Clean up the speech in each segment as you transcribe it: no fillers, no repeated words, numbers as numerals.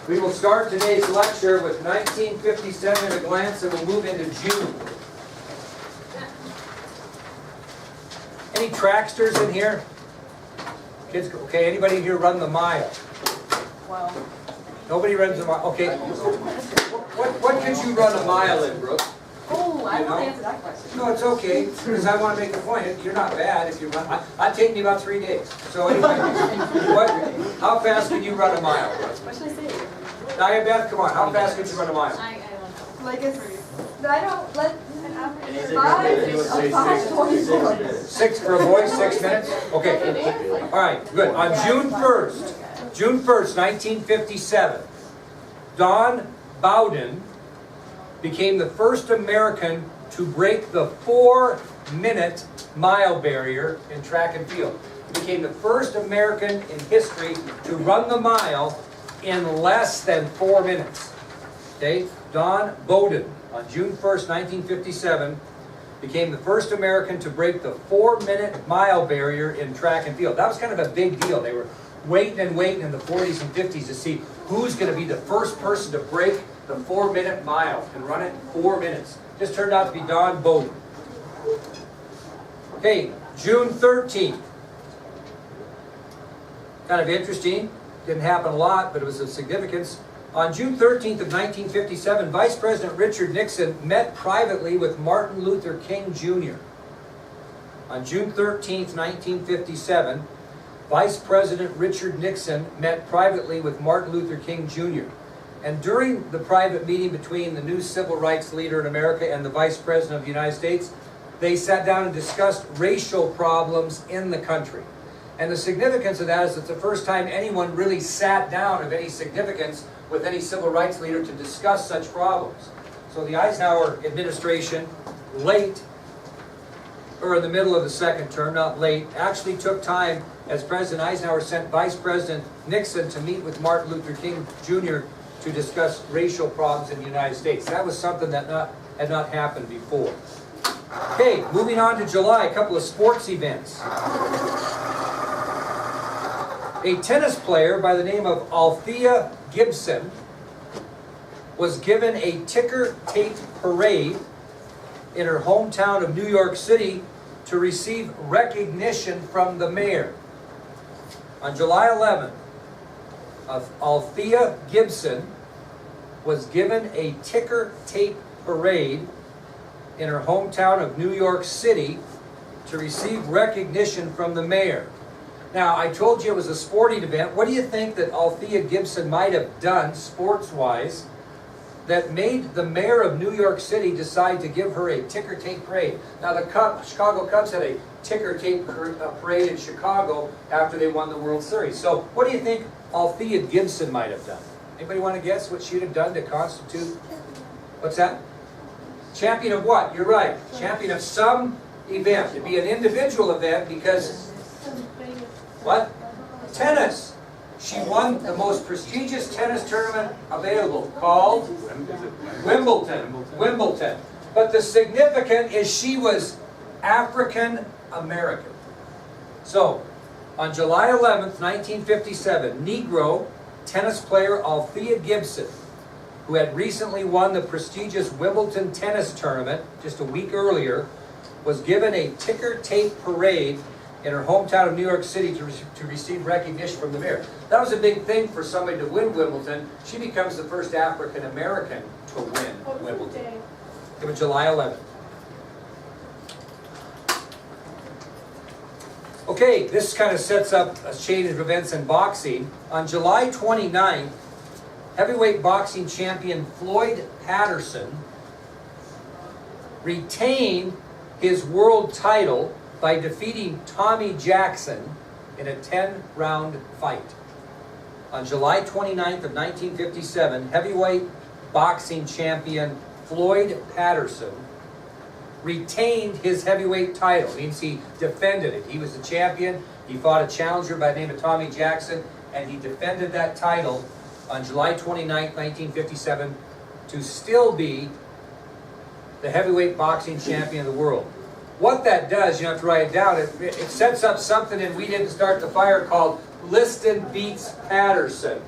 We will start today's lecture with 1957 at a glance, and we'll move into June. Any tracksters in here? Kids, okay, anybody here run the mile? Well, Nobody runs a mile, okay. What could you run a mile in, Brooke? oh, I won't answer that question. No, it's okay, because I want to make the point. You're not bad if you run. I'd take me about 3 days. So anyway, how fast can you run a mile, Brooke? What should I say? Now, Beth, come on, how fast can you run a mile? I don't know. Like I don't let an average 5 6 for a boy, 6 minutes? Okay. All right, good. On June 1st, 1957, Don Bowden became the first American to break the 4-minute mile barrier in track and field. He became the first American in history to run the mile in less than 4 minutes. Okay? Don Bowden, on June 1st, 1957, became the first American to break the 4-minute mile barrier in track and field. That was kind of a big deal. They were waiting and waiting in the 40s and 50s to see who's going to be the first person to break the 4-minute mile and run it in 4 minutes. Just turned out to be Don Bowden. Okay, June 13th. Kind of interesting. Didn't happen a lot, but it was of significance. On June 13th of 1957, Vice President Richard Nixon met privately with Martin Luther King Jr. On June 13th, 1957, Vice President Richard Nixon met privately with Martin Luther King Jr. And during the private meeting between the new civil rights leader in America and the Vice President of the United States, they sat down and discussed racial problems in the country. And the significance of that is it's the first time anyone really sat down of any significance with any civil rights leader to discuss such problems. So the Eisenhower administration, late, or in the middle of the second term, not late, actually took time as President Eisenhower sent Vice President Nixon to meet with Martin Luther King Jr. to discuss racial problems in the United States. That was something that had not happened before. Okay, moving on to July, a couple of sports events. A tennis player by the name of Althea Gibson was given a ticker tape parade in her hometown of New York City to receive recognition from the mayor. On July 11th, Althea Gibson was given a ticker tape parade in her hometown of New York City to receive recognition from the mayor. Now, I told you it was a sporting event. What do you think that Althea Gibson might have done, sports-wise, that made the mayor of New York City decide to give her a ticker tape parade? Now, the Chicago Cubs had a ticker tape parade in Chicago after they won the World Series. So, what do you think Althea Gibson might have done? Anybody want to guess what she'd have done to constitute? What's that? Champion of what? You're right. Champion of some event. It'd be an individual event because... What? Tennis. She won the most prestigious tennis tournament available called Wimbledon. But the significant is she was African American. So, on July 11th, 1957, Negro tennis player Althea Gibson, who had recently won the prestigious Wimbledon tennis tournament just a week earlier, was given a ticker tape parade in her hometown of New York City to receive recognition from the mayor. That was a big thing for somebody to win Wimbledon. She becomes the first African American to win Wimbledon. It was July 11th. Okay, this kind of sets up a chain of events in boxing. On July 29th, heavyweight boxing champion Floyd Patterson retained his world title by defeating Tommy Jackson in a 10-round fight. On July 29th of 1957, heavyweight boxing champion Floyd Patterson retained his heavyweight title. It means he defended it. He was the champion. He fought a challenger by the name of Tommy Jackson, and he defended that title on July 29th, 1957, to still be the heavyweight boxing champion of the world. What that does, you have to write it down, it sets up something in We Didn't Start the Fire called Liston beats Patterson.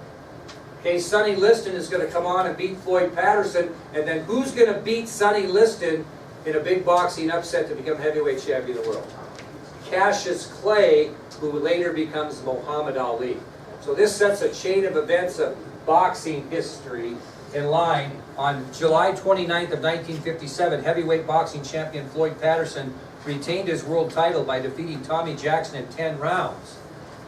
Okay, Sonny Liston is going to come on and beat Floyd Patterson, and then who's going to beat Sonny Liston in a big boxing upset to become heavyweight champion of the world? Cassius Clay, who later becomes Muhammad Ali. So this sets a chain of events of boxing history in line. On July 29th of 1957, heavyweight boxing champion Floyd Patterson retained his world title by defeating Tommy Jackson in 10 rounds.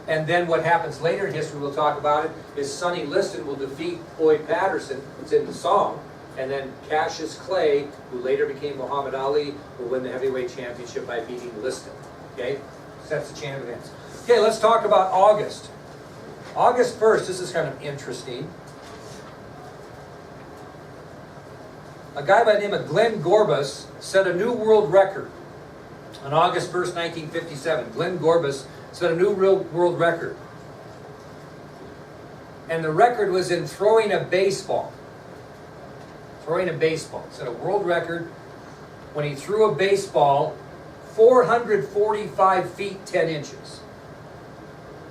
And then what happens later in history, we'll talk about it, is Sonny Liston will defeat Floyd Patterson, it's in the song, and then Cassius Clay, who later became Muhammad Ali, will win the heavyweight championship by beating Liston. Okay? Sets the chain of events. Okay, let's talk about August. August 1st, this is kind of interesting. A guy by the name of Glenn Gorbus set a new world record on August 1st, 1957. Glenn Gorbus set a new world record. And the record was in throwing a baseball. Throwing a baseball. Set a world record when he threw a baseball 445 feet 10 inches.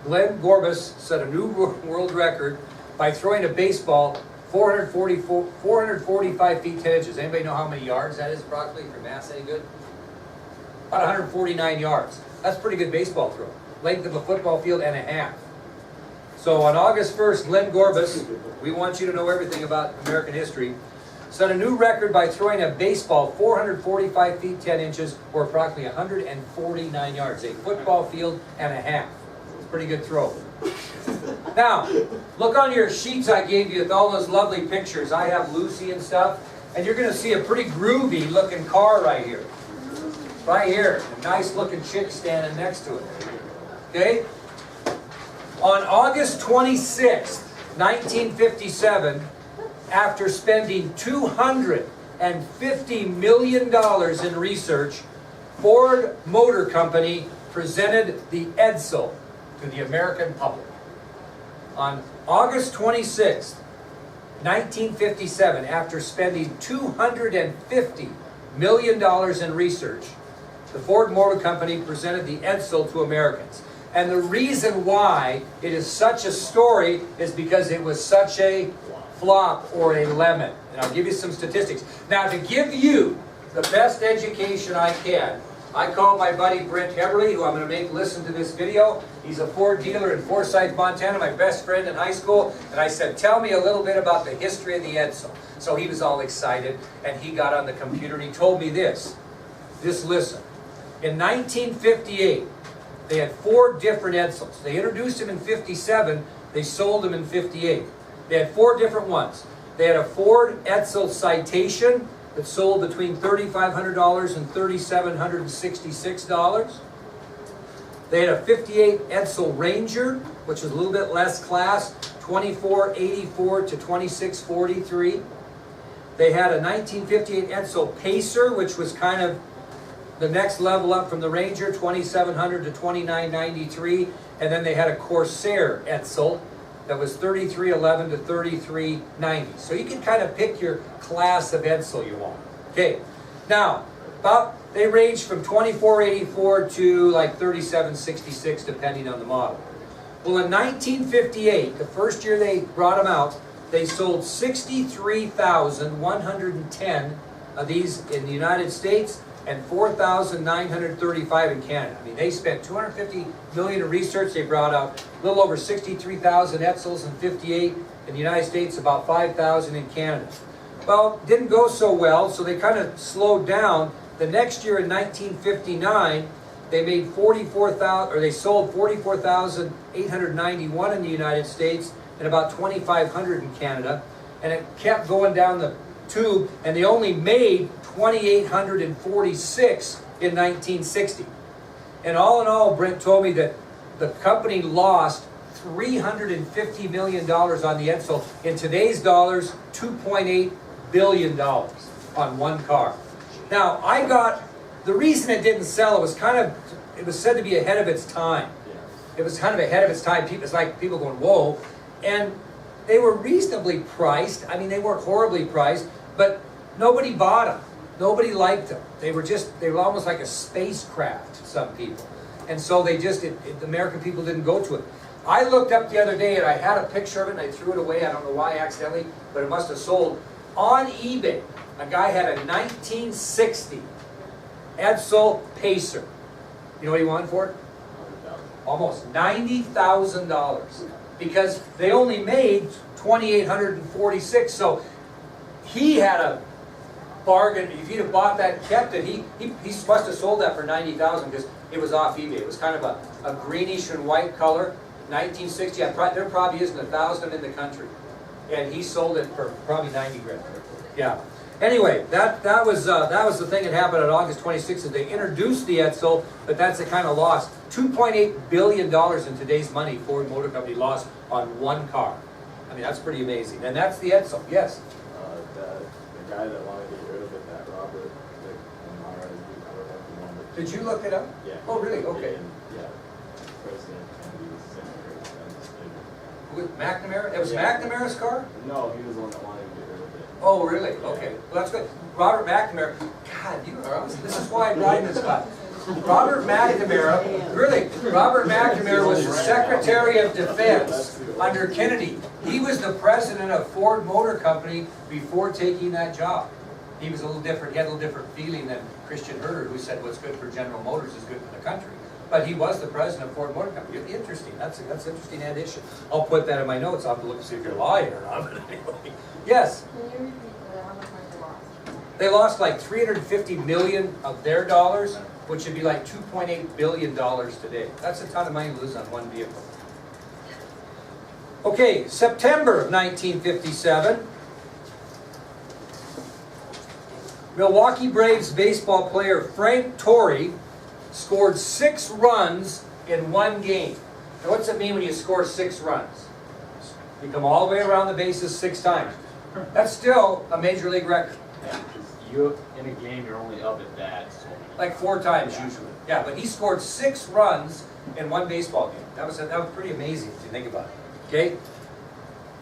Glenn Gorbus set a new world record by throwing a baseball 445 feet 10 inches. Anybody know how many yards that is approximately? If your math's any good? About 149 yards. That's a pretty good baseball throw. Length of a football field and a half. So on August 1st, Glenn Gorbus, we want you to know everything about American history, set a new record by throwing a baseball 445 feet 10 inches, or approximately 149 yards. A football field and a half. It's a pretty good throw. Now, look on your sheets I gave you with all those lovely pictures. I have Lucy and stuff, and you're going to see a pretty groovy looking car right here. Right here. A nice looking chick standing next to it. Okay? On August 26th, 1957, after spending $250 million in research, Ford Motor Company presented the Edsel to the American public. On August 26th, 1957, after spending $250 million in research, the Ford Motor Company presented the Edsel to Americans. And the reason why it is such a story is because it was such a flop or a lemon. And I'll give you some statistics. Now, to give you the best education I can, I called my buddy Brent Heberly, who I'm going to make listen to this video. He's a Ford dealer in Forsyth, Montana, my best friend in high school. And I said, tell me a little bit about the history of the Edsel. So he was all excited, and he got on the computer, and he told me this. Just listen. In 1958, they had 4 different Edsels. They introduced them in 57. They sold them in 58. They had 4 different ones. They had a Ford Edsel Citation that sold between $3,500 and $3,766. They had a 58 Edsel Ranger, which was a little bit less class, $2,484 to $2,643. They had a 1958 Edsel Pacer, which was kind of the next level up from the Ranger, $2,700 to $2,993. And then they had a Corsair Edsel that was $3,311 to $3,390. So you can kind of pick your class of Edsel you want. Okay, now, they range from $2,484 to like $3,766 depending on the model. Well, in 1958, the first year they brought them out, they sold 63,110 of these in the United States and 4,935 in Canada. I mean, they spent $250 million in research. They brought out a little over 63,000 Edsels in 58 in the United States, about 5,000 in Canada. Well, didn't go so well, so they kind of slowed down. The next year in 1959, they made they sold 44,891 in the United States and about 2,500 in Canada, and it kept going down the tube, and they only made 2,846 in 1960. And all in all, Brent told me that the company lost $350 million on the Edsel. In today's dollars, $2.8 billion on one car. Now, the reason it didn't sell, it was said to be ahead of its time. It was kind of ahead of its time. It's like people going, whoa. And they were reasonably priced. I mean, they weren't horribly priced, but nobody bought them. Nobody liked them. They were almost like a spacecraft to some people. And so the American people didn't go to it. I looked up the other day and I had a picture of it and I threw it away. I don't know why accidentally, but it must have sold on eBay. A guy had a 1960 Edsel Pacer. You know what he wanted for it? Almost $90,000. Because they only made 2,846. So he had a bargain. If he'd have bought that and kept it, he must have sold that for $90,000 because it was off eBay. It was kind of a greenish and white color. 1960. There probably isn't 1,000 in the country, and he sold it for probably 90 grand. Yeah. Anyway, that was the thing that happened on August 26th. They introduced the Edsel, but that's a kind of loss. $2.8 billion in today's money Ford Motor Company lost on one car. I mean, that's pretty amazing. And that's the Edsel. Yes. The guy that wanted to get rid of it, that Robert, I don't know if you Did you look it up? Yeah. Oh, really? Okay. Yeah. President Kennedy's senator. With McNamara? It was Yeah. McNamara's car? No, he was the one that wanted to get rid of it. Oh, really? Okay. Well, that's good. Robert McNamara. God, you are. This is why I brought in this guy. Robert McNamara. Really, Robert McNamara was the Secretary of Defense under Kennedy. He was the president of Ford Motor Company before taking that job. He was a little different. He had a little different feeling than Christian Herter, who said what's good for General Motors is good for the country. But he was the president of Ford Motor Company. Interesting. That's an interesting addition. I'll put that in my notes. I'll have to look and see if you're lying or not. But anyway. Yes. Can you repeat how much money they lost? They lost like 350 million of their dollars, which would be like 2.8 billion dollars today. That's a ton of money to lose on one vehicle. Okay, September of 1957. Milwaukee Braves baseball player Frank Torrey scored 6 runs in one game. Now what's it mean when you score 6 runs? You come all the way around the bases 6 times. That's still a major league record. Yeah, because you in a game you're only up at that. So. Like 4 times usually. Yeah, but he scored 6 runs in one baseball game. That was pretty amazing if you think about it. Okay?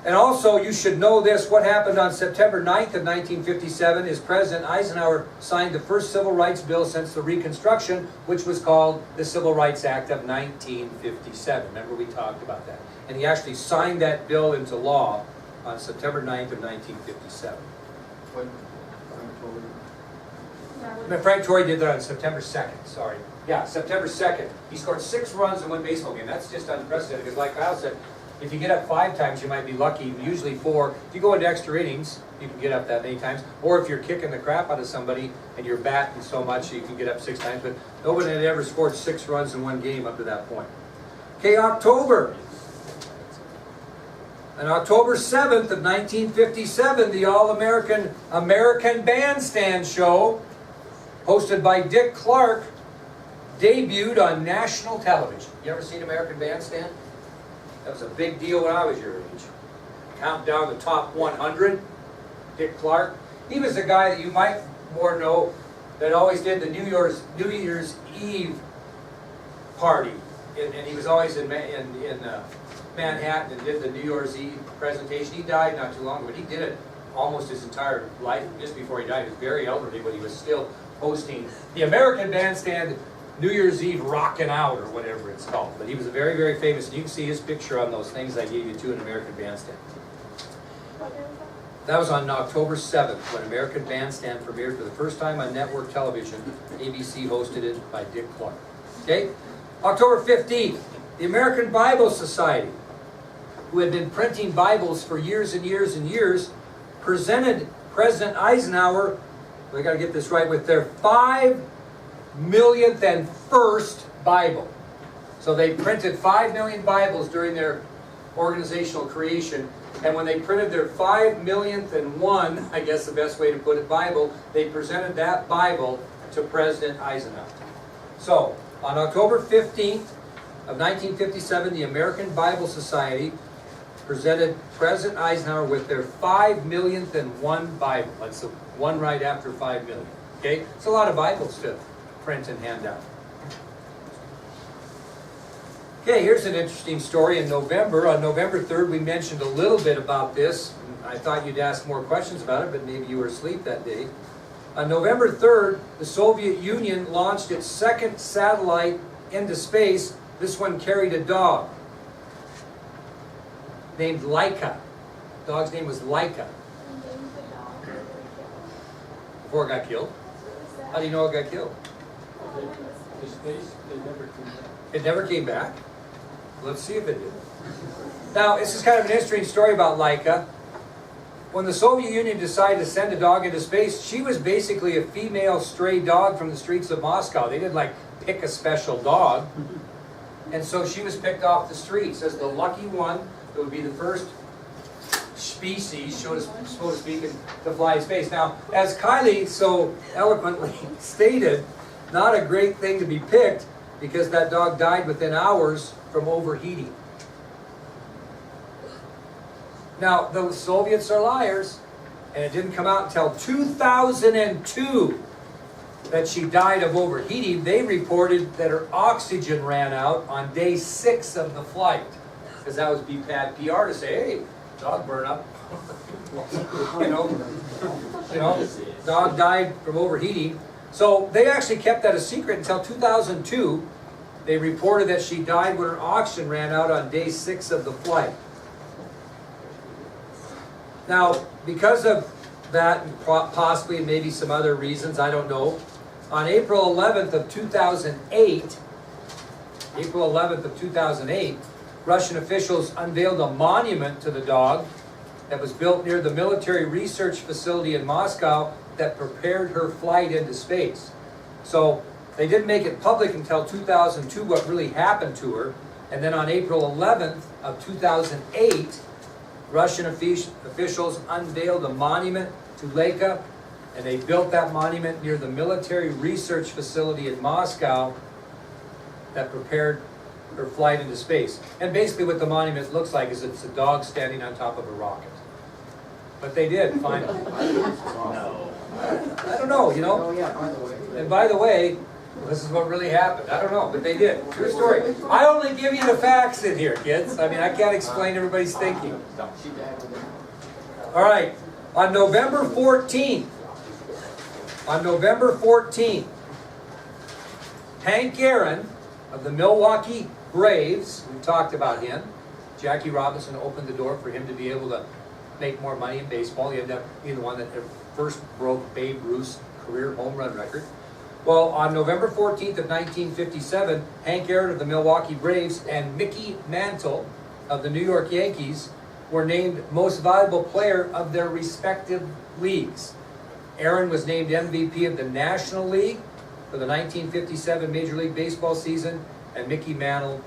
And also, you should know this, what happened on September 9th of 1957 is President Eisenhower signed the first civil rights bill since the Reconstruction, which was called the Civil Rights Act of 1957. Remember, we talked about that. And he actually signed that bill into law on September 9th of 1957. Frank Torrey did that on September 2nd, sorry. Yeah, September 2nd. He scored 6 runs in one baseball game. That's just unprecedented, because like Kyle said, if you get up 5 times, you might be lucky, usually 4. If you go into extra innings, you can get up that many times. Or if you're kicking the crap out of somebody and you're batting so much, you can get up 6 times. But nobody had ever scored 6 runs in one game up to that point. Okay, October. On October 7th of 1957, the All-American Bandstand show, hosted by Dick Clark, debuted on national television. You ever seen American Bandstand? That was a big deal when I was your age. Count down the top 100. Dick Clark. He was the guy that you might more know that always did the New Year's Eve party. And he was always in Manhattan and did the New Year's Eve presentation. He died not too long ago, but he did it almost his entire life. Just before he died, he was very elderly, but he was still hosting the American Bandstand New Year's Eve Rockin' Out, or whatever it's called. But he was very, very famous. And you can see his picture on those things I gave you too in American Bandstand. That was on October 7th when American Bandstand premiered for the first time on network television. ABC hosted it by Dick Clark. Okay? October 15th, the American Bible Society, who had been printing Bibles for years and years and years, presented President Eisenhower, we got to get this right, with their 5 millionth and first Bible. So they printed 5 million Bibles during their organizational creation, and when they printed their 5 millionth and one, I guess the best way to put it, Bible, they presented that Bible to President Eisenhower. So, on October 15th of 1957, the American Bible Society presented President Eisenhower with their 5 millionth and one Bible. That's the one right after 5 million. Okay? It's a lot of Bibles to print and hand out. Okay, here's an interesting story in November. On November 3rd, we mentioned a little bit about this. I thought you'd ask more questions about it, but maybe you were asleep that day. On November 3rd, the Soviet Union launched its second satellite into space. This one carried a dog. named Laika. Dog's name was Laika before it got killed. How do you know it got killed? It never came back. Let's see if it did. Now, this is kind of an interesting story about Laika. When the Soviet Union decided to send a dog into space, she was basically a female stray dog from the streets of Moscow. They didn't like pick a special dog. And so she was picked off the streets as the lucky one that would be the first species, so to speak, to fly in space. Now, as Kylie so eloquently stated, not a great thing to be picked because that dog died within hours from overheating. Now, the Soviets are liars, and it didn't come out until 2002 that she died of overheating. They reported that her oxygen ran out on day 6 of the flight, because that was bad PR to say, hey, dog burn up. you know, dog died from overheating. So they actually kept that a secret until 2002. They reported that she died when her oxygen ran out on day 6 of the flight. Now, because of that, and possibly maybe some other reasons, I don't know, on April 11th of 2008, Russian officials unveiled a monument to the dog that was built near the military research facility in Moscow that prepared her flight into space. So they didn't make it public until 2002 what really happened to her. And then on April 11th of 2008, Russian officials unveiled a monument to Laika, and they built that monument near the military research facility in Moscow that prepared her flight into space. And basically what the monument looks like is it's a dog standing on top of a rocket. But they did, finally. No. I don't know, you know? Oh, yeah, by the way. And by the way, this is what really happened. I don't know, but they did. True story. I only give you the facts in here, kids. I mean, I can't explain everybody's thinking. She died with it. All right. On November 14th, Hank Aaron of the Milwaukee Braves, we talked about him. Jackie Robinson opened the door for him to be able to make more money in baseball. He ended up being the one that first broke Babe Ruth's career home run record. Well, on November 14th of 1957, Hank Aaron of the Milwaukee Braves and Mickey Mantle of the New York Yankees were named most valuable player of their respective leagues. Aaron was named MVP of the National League for the 1957 Major League Baseball season, and Mickey Mantle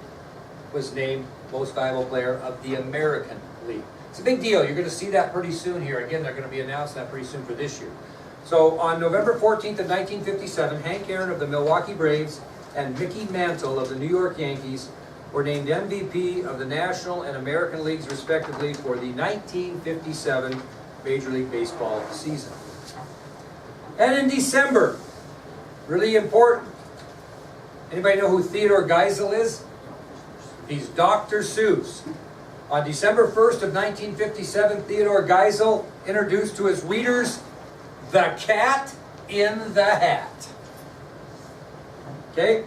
was named most valuable player of the American League. It's a big deal. You're going to see that pretty soon here. Again, they're going to be announcing that pretty soon for this year. So on November 14th of 1957, Hank Aaron of the Milwaukee Braves and Mickey Mantle of the New York Yankees were named MVP of the National and American Leagues respectively for the 1957 Major League Baseball season. And in December, really important, anybody know who Theodore Geisel is? He's Dr. Seuss. On December 1st of 1957, Theodore Geisel introduced to his readers The Cat in the Hat. Okay?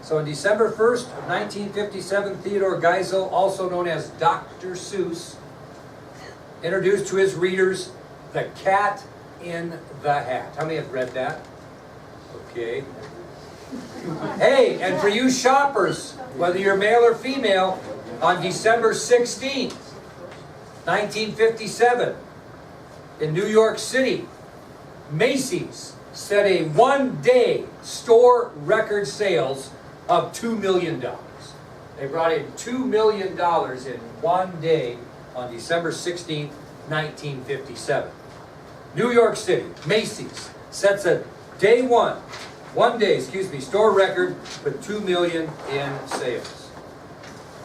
So on December 1st of 1957, Theodore Geisel, also known as Dr. Seuss, introduced to his readers The Cat in the Hat. How many have read that? Okay. Hey, and for you shoppers, whether you're male or female, on December 16th, 1957, in New York City, Macy's set a one-day store record sales of $2 million. They brought in $2 million in one day on December 16th, 1957. New York City, Macy's, sets a one day, store record with $2 million in sales.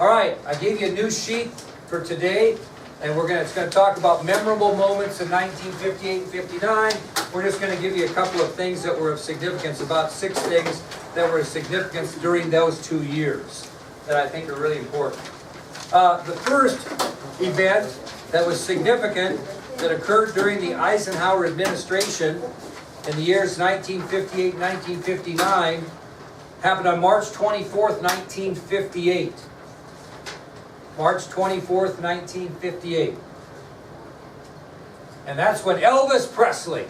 All right, I gave you a new sheet for today, and it's going to talk about memorable moments in 1958 and 59. We're just going to give you a couple of things that were of significance, about 6 things that were of significance during those 2 years that I think are really important. The first event that was significant that occurred during the Eisenhower administration in the years 1958 and 1959 happened on March 24th, 1958. March 24th, 1958. And that's when Elvis Presley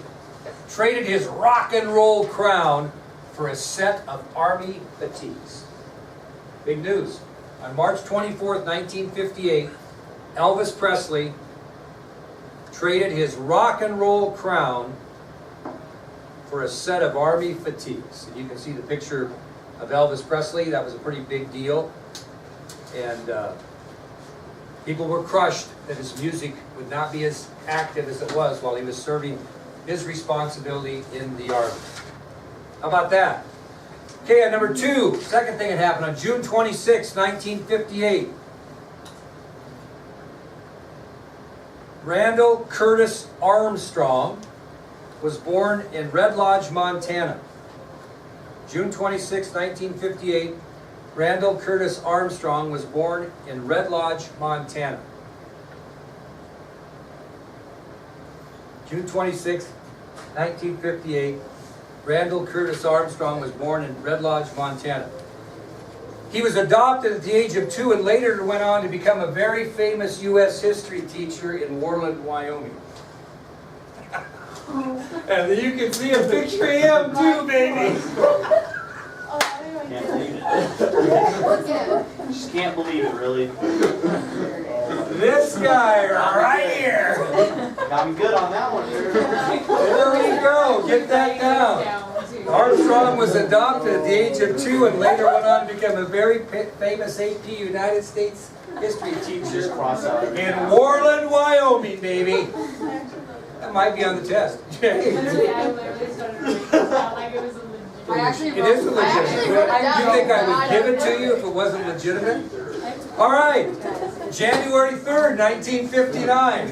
traded his rock and roll crown for a set of army fatigues. Big news. On March 24th, 1958, Elvis Presley traded his rock and roll crown for a set of army fatigues. And you can see the picture of Elvis Presley. That was a pretty big deal. And people were crushed that his music would not be as active as it was while he was serving his responsibility in the Army. How about that? Okay, number two, second thing that happened on June 26, 1958. Randall Curtis Armstrong was born in Red Lodge, Montana. June 26, 1958, Randall Curtis Armstrong was born in Red Lodge, Montana. June 26, 1958, Randall Curtis Armstrong was born in Red Lodge, Montana. He was adopted at the age of 2 and later went on to become a very famous U.S. history teacher in Worland, Wyoming. And you can see a picture of him too, baby. Oh, I didn't Can't even believe get it. Just can't believe it, really. This guy right here. Got me good on that one, sir. There we go. Get that down. Armstrong was adopted at the age of 2 and later went on to become a very famous AP United States history teacher Just cross out. in Worland, Wyoming, baby. That might be on the test. Literally, I literally started writing this down like it was a legit. I actually It is wrote- I actually legitimate. wrote it down. You think I would I give it don't to you if it wasn't legitimate? All right. January 3rd, 1959.